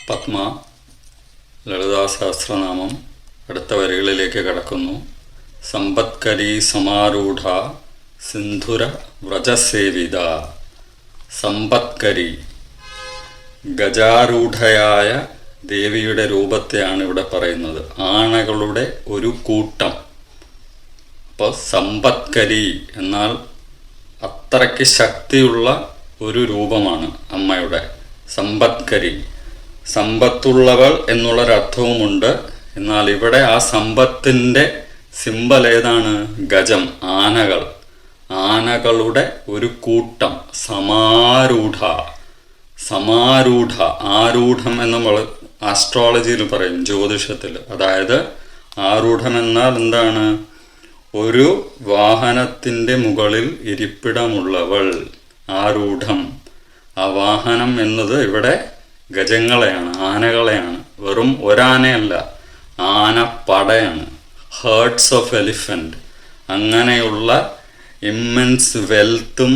പത്മ ലളിതാ സഹസ്രനാമം അടുത്ത വരികളിലേക്ക് കടക്കുന്നു. സമ്പത്കരീ സമാരൂഢ സിന്ധുര വ്രജസേവിത. സമ്പത്കരി ഗജാരൂഢയായ ദേവിയുടെ രൂപത്തെയാണ് ഇവിടെ പറയുന്നത്. ആനകളുടെ ഒരു കൂട്ടം. അപ്പോൾ സമ്പത്കരി എന്നാൽ അത്രയ്ക്ക് ശക്തിയുള്ള ഒരു രൂപമാണ് അമ്മയുടെ. സമ്പത്കരി, സമ്പത്തുള്ളവൾ എന്നുള്ളൊരർത്ഥവുമുണ്ട്. എന്നാൽ ഇവിടെ ആ സമ്പത്തിൻ്റെ സിമ്പൽ ഏതാണ്? ഗജം, ആനകൾ. ആനകളുടെ ഒരു കൂട്ടം. സമാരൂഢ. സമാരൂഢ, ആരൂഢം എന്ന് നമ്മൾ ആസ്ട്രോളജിയിൽ പറയും, ജ്യോതിഷത്തിൽ. അതായത് ആരൂഢം എന്നാൽ എന്താണ്? ഒരു വാഹനത്തിൻ്റെ മുകളിൽ ഇരിപ്പിടമുള്ളവൾ. ആരൂഢം. ആ വാഹനം എന്നത് ഇവിടെ ഗജങ്ങളെയാണ്, ആനകളെയാണ്. വെറും ഒരാനയല്ല, ആനപ്പടയാണ്. Herds of elephant. അങ്ങനെയുള്ള ഇമ്മൻസ് വെൽത്തും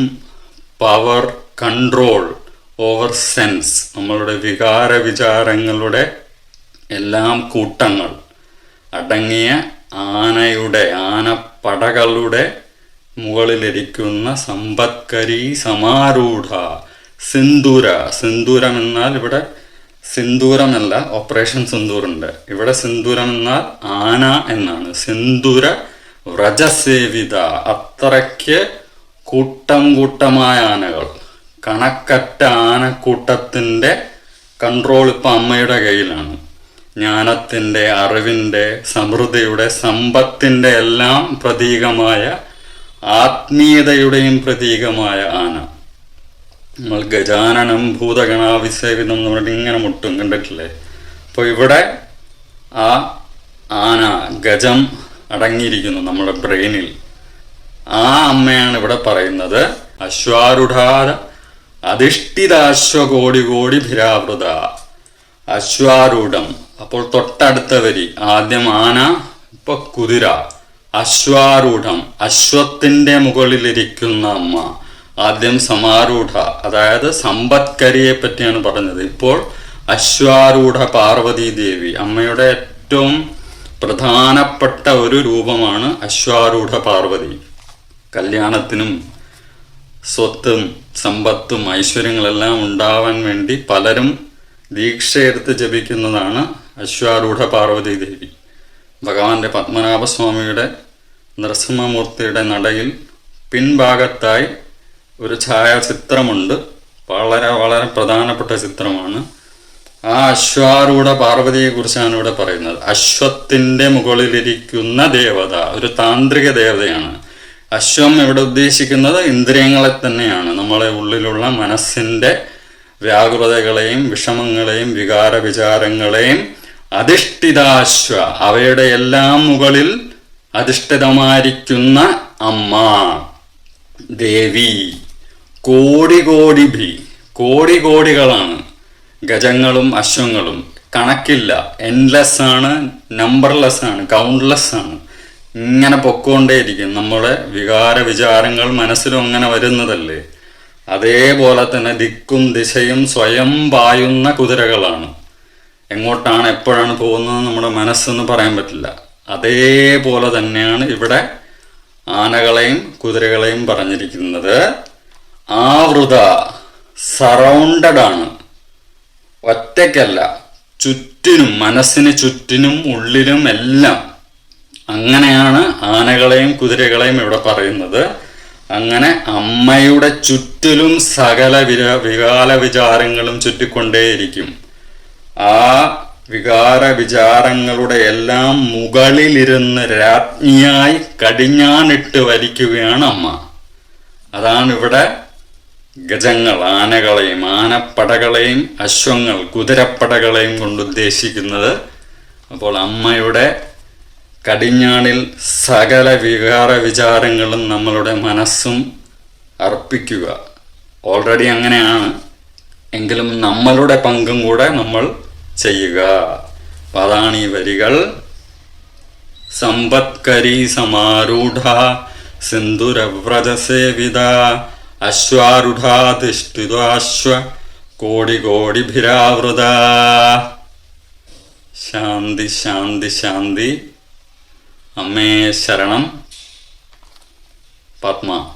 പവർ, കൺട്രോൾ ഓവർ സെൻസ്, നമ്മളുടെ വികാര വിചാരങ്ങളുടെ എല്ലാം കൂട്ടങ്ങൾ അടങ്ങിയ ആനപ്പടകളുടെ മുകളിലിരിക്കുന്ന സമ്പത്കരി സമാരൂഢ. സിന്ദൂര. സിന്ദൂരം എന്നാൽ ഇവിടെ സിന്ദൂരമല്ല, ഓപ്പറേഷൻ സിന്ദൂറുണ്ട്. ഇവിടെ സിന്ദൂരം എന്നാൽ ആന എന്നാണ്. സിന്ദൂര വ്രജസേവിത. അത്രയ്ക്ക് കൂട്ടമായ ആനകൾ. കണക്കറ്റ ആനക്കൂട്ടത്തിൻ്റെ കൺട്രോൾ ഇപ്പം അമ്മയുടെ കയ്യിലാണ്. ജ്ഞാനത്തിൻ്റെ, അറിവിൻ്റെ, സമൃദ്ധിയുടെ, സമ്പത്തിൻ്റെ എല്ലാം പ്രതീകമായ, ആത്മീയതയുടെയും പ്രതീകമായ ആന. നമ്മൾ ഗജാനനം ഭൂതഗണാവിസേവിതം എന്ന് പറഞ്ഞിട്ട് ഇങ്ങനെ മുട്ടും, കണ്ടിട്ടില്ലേ? അപ്പോൾ ഇവിടെ ആ ആന, ഗജം അടങ്ങിയിരിക്കുന്നു നമ്മുടെ ബ്രെയിനിൽ. ആ അമ്മയാണ് ഇവിടെ പറയുന്നത്. അശ്വാരൂഢാര അധിഷ്ഠിതാശ്വകോടി കോടി ഭിരാവൃത. അശ്വാരൂഢം. അപ്പോൾ തൊട്ടടുത്ത വരി ആദ്യം ആന, ഇപ്പൊ കുതിര. അശ്വാരൂഢം, അശ്വത്തിന്റെ മുകളിലിരിക്കുന്ന അമ്മ. ആദ്യം സമാരൂഢ, അതായത് സമ്പത്കരിയെ പറ്റിയാണ് പറഞ്ഞത്. ഇപ്പോൾ അശ്വാരൂഢ പാർവതി ദേവി. അമ്മയുടെ ഏറ്റവും പ്രധാനപ്പെട്ട ഒരു രൂപമാണ് അശ്വാരൂഢ പാർവതി. കല്യാണത്തിനും സ്വത്തും സമ്പത്തും ഐശ്വര്യങ്ങളെല്ലാം ഉണ്ടാവാൻ വേണ്ടി പലരും ദീക്ഷയെടുത്ത് ജപിക്കുന്നതാണ് അശ്വാരൂഢ പാർവതി ദേവി. ഭഗവാന്റെ പത്മനാഭസ്വാമിയുടെ നരസിംഹമൂർത്തിയുടെ നടയിൽ പിൻഭാഗത്തായി ഒരു ഛായാചിത്രമുണ്ട്. വളരെ വളരെ പ്രധാനപ്പെട്ട ചിത്രമാണ്. ആ അശ്വാരൂഢ പാർവതിയെ കുറിച്ചാണ് ഇവിടെ പറയുന്നത്. അശ്വത്തിൻ്റെ മുകളിലിരിക്കുന്ന ദേവത, ഒരു താന്ത്രിക ദേവതയാണ്. അശ്വം ഇവിടെ ഉദ്ദേശിക്കുന്നത് ഇന്ദ്രിയങ്ങളെ തന്നെയാണ്. നമ്മളെ ഉള്ളിലുള്ള മനസ്സിൻ്റെ വ്യാകുലതകളെയും വിഷമങ്ങളെയും വികാര വിചാരങ്ങളെയും അധിഷ്ഠിതാശ്വ, അവയുടെ എല്ലാം മുകളിൽ അധിഷ്ഠിതമായിരിക്കുന്ന അമ്മ ദേവി. കോടികളാണ് ഗജങ്ങളും അശ്വങ്ങളും. കണക്കില്ല, എൻലെസ് ആണ്, നമ്പർലെസ് ആണ്, കൗണ്ട്ലെസ് ആണ്. ഇങ്ങനെ പൊക്കോണ്ടേയിരിക്കും. നമ്മുടെ വികാര വിചാരങ്ങൾ മനസ്സിലും അങ്ങനെ വരുന്നതല്ലേ. അതേപോലെ തന്നെ ദിക്കും ദിശയും സ്വയം പായുന്ന കുതിരകളാണ്. എങ്ങോട്ടാണ് എപ്പോഴാണ് പോകുന്നത് നമ്മുടെ മനസ്സെന്ന് പറയാൻ പറ്റില്ല. അതേപോലെ തന്നെയാണ് ഇവിടെ ആനകളെയും കുതിരകളെയും പറഞ്ഞിരിക്കുന്നത്. ആവൃത, സറൗണ്ടഡ് ആണ്, ഒറ്റയ്ക്കല്ല, ചുറ്റിനും, മനസ്സിന് ചുറ്റിനും ഉള്ളിലും എല്ലാം. അങ്ങനെയാണ് ആനകളെയും കുതിരകളെയും ഇവിടെ പറയുന്നത്. അങ്ങനെ അമ്മയുടെ ചുറ്റിലും സകല വികാര വിചാരങ്ങളും ചുറ്റിക്കൊണ്ടേയിരിക്കും. ആ വികാര വിചാരങ്ങളുടെ എല്ലാം മുകളിലിരുന്ന് രാജ്ഞിയായി കടിഞ്ഞാണിട്ട് വലിക്കുകയാണ് അമ്മ. അതാണ് ഇവിടെ ഗജങ്ങൾ, ആനകളെയും ആനപ്പടകളെയും അശ്വങ്ങൾ, കുതിരപ്പടകളെയും കൊണ്ട് ഉദ്ദേശിക്കുന്നത്. അപ്പോൾ അമ്മയുടെ കടിഞ്ഞാണിൽ സകല വികാര വിചാരങ്ങളും നമ്മളുടെ മനസ്സും അർപ്പിക്കുക. ഓൾറെഡി അങ്ങനെയാണ്, എങ്കിലും നമ്മളുടെ പങ്കും കൂടെ നമ്മൾ ചെയ്യുക. അപ്പം അതാണ് ഈ വരികൾ. സമ്പത്കരി സമാരൂഢ സിന്ധുരവ്രജസേവിത അശ്വാരൂഢാധിഷ്ഠിതാശ്വ കോടി കോടിഭിരാവൃത. ശാന്തി ശാന്തി ശാന്തി. അമ്മേ ശരണം. പത്മ.